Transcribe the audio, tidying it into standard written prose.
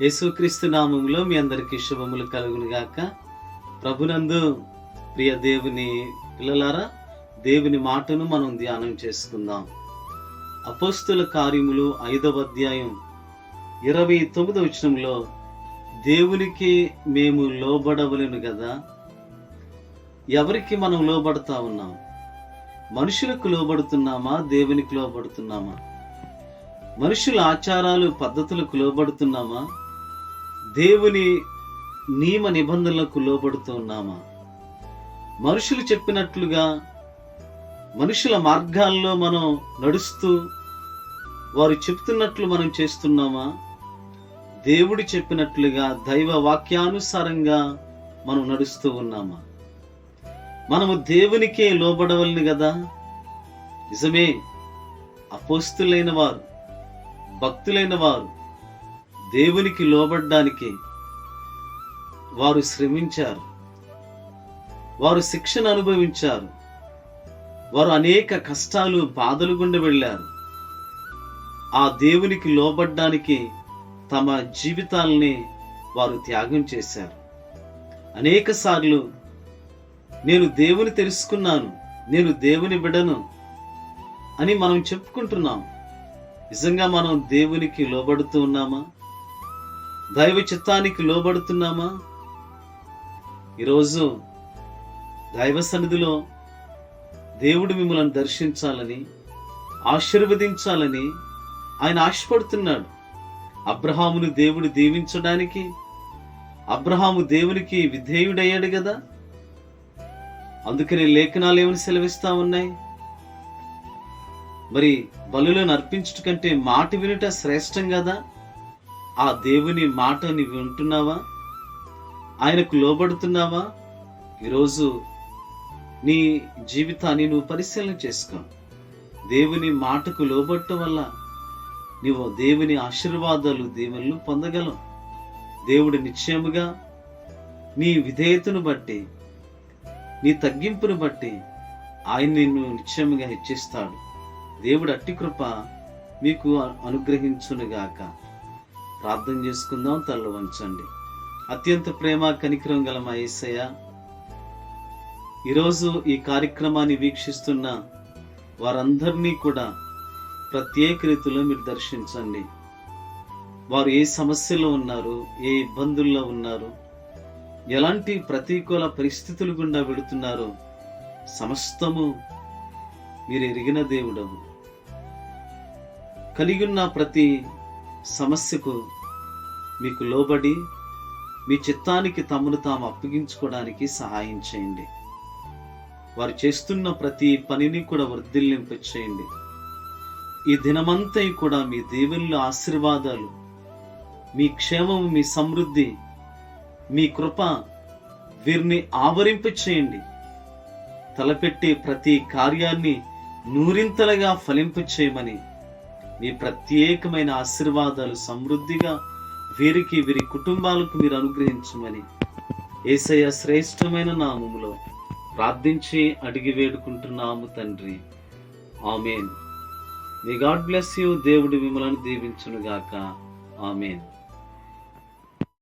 యేసుక్రీస్తు నామములో మీ అందరికీ శుభములు కలుగును గాక. ప్రభునందు ప్రియ దేవుని పిల్లలారా, దేవుని మాటను మనం ధ్యానం చేసుకుందాం. అపోస్తుల కార్యములు 5వ అధ్యాయం 29వ వచనంలో దేవునికి మేము లోబడవలెను కదా. ఎవరికి మనం లోబడతా ఉన్నాం? మనుషులకు లోబడుతున్నామా, దేవునికి లోబడుతున్నామా? మనుషుల ఆచారాలు పద్ధతులకు లోబడుతున్నామా, దేవుని నియమ నిబంధనలకు లోబడుతున్నామా? మనుషులు చెప్పినట్లుగా మనుషుల మార్గాల్లో మనం నడుస్తూ వారు చెప్తున్నట్లు మనం చేస్తున్నామా? దేవుడు చెప్పినట్లుగా దైవ వాక్యానుసారంగా మనం నడుస్తూ ఉన్నామా? మనము దేవునికే లోబడవలెను కదా. నిజమే, అపోస్తులైన వారు, భక్తులైన వారు దేవునికి లోబడ్డానికి వారు శ్రమించారు, వారు శిక్షను అనుభవించారు, వారు అనేక కష్టాలు బాధలు గుండా వెళ్ళారు. ఆ దేవునికి లోబడ్డానికి తమ జీవితాలని వారు త్యాగం చేశారు. అనేక సార్లు నేను దేవుని తెలుసుకున్నాను, నేను దేవుని బిడ్డను అని మనం చెప్పుకుంటున్నాం. నిజంగా మనం దేవునికి లోబడుతూ ఉన్నామా? దైవ చిత్తానికి లోబడుతున్నామా? ఈరోజు దైవ సన్నిధిలో దేవుడు మిమ్మల్ని దర్శించాలని, ఆశీర్వదించాలని ఆయన ఆశపడుతున్నాడు. అబ్రహామును దేవుడు దీవించడానికి అబ్రహాము దేవునికి విధేయుడయ్యాడు కదా. అందుకని లేఖనాలు ఏమని సెలవిస్తా ఉన్నాయి? మరి బలులను అర్పించుట కంటే మాట వినుట శ్రేష్టం కదా. ఆ దేవుని మాట నీవు వింటున్నావా? ఆయనకు లోబడుతున్నావా? ఈరోజు నీ జీవితాన్ని నువ్వు పరిశీలన చేసుకో. దేవుని మాటకు లోబడటం వల్ల నువ్వు దేవుని ఆశీర్వాదాలు, దీవెనలు పొందగలవు. దేవుడు నిశ్చయముగా నీ విధేయతను బట్టి, నీ తగ్గింపును బట్టి ఆయన నిన్ను నిశ్చయముగా హెచ్చిస్తాడు. దేవుడు అట్టి కృప మీకు అనుగ్రహించునుగాక. ప్రార్థన చేసుకుందాం. తల్ల వంచండి. అత్యంత ప్రేమ కనికరం గల మా యేసయ్య, ఈరోజు ఈ కార్యక్రమాన్ని వీక్షిస్తున్న వారందరినీ కూడా ప్రత్యేక రీతిలో మీరు దర్శించండి. వారు ఏ సమస్యలో ఉన్నారు, ఏ ఇబ్బందుల్లో ఉన్నారు, ఎలాంటి ప్రతికూల పరిస్థితులు గుండా వెళుతున్నారో సమస్తము మీరు ఎరిగిన దేవుడవు. కలిగిన్న ప్రతి సమస్యకు మీకు లోబడి మీ చిత్తానికి తమను తాము అప్పగించుకోవడానికి సహాయం చేయండి. వారు చేస్తున్న ప్రతి పనిని కూడా వర్ధిల్లింప చేయండి. ఈ దినమంతా కూడా మీ దేవుళ్ళ ఆశీర్వాదాలు, మీ క్షేమము, మీ సమృద్ధి, మీ కృప వీరిని ఆవరింప చేయండి. తలపెట్టే ప్రతి కార్యాన్ని నూరింతలుగా ఫలింప చేయమని మీ ప్రత్యేకమైన ఆశీర్వాదాలు సమృద్ధిగా వీరికి, వీరి కుటుంబాలకు మీరు అనుగ్రహించమని యేసయ్య శ్రేష్టమైన నామములో ప్రార్థించి అడిగి వేడుకుంటున్నాము తండ్రి. Amen. May God bless you. దేవుడు మిమ్మల్ని దీవించునుగాక. ఆమేన్.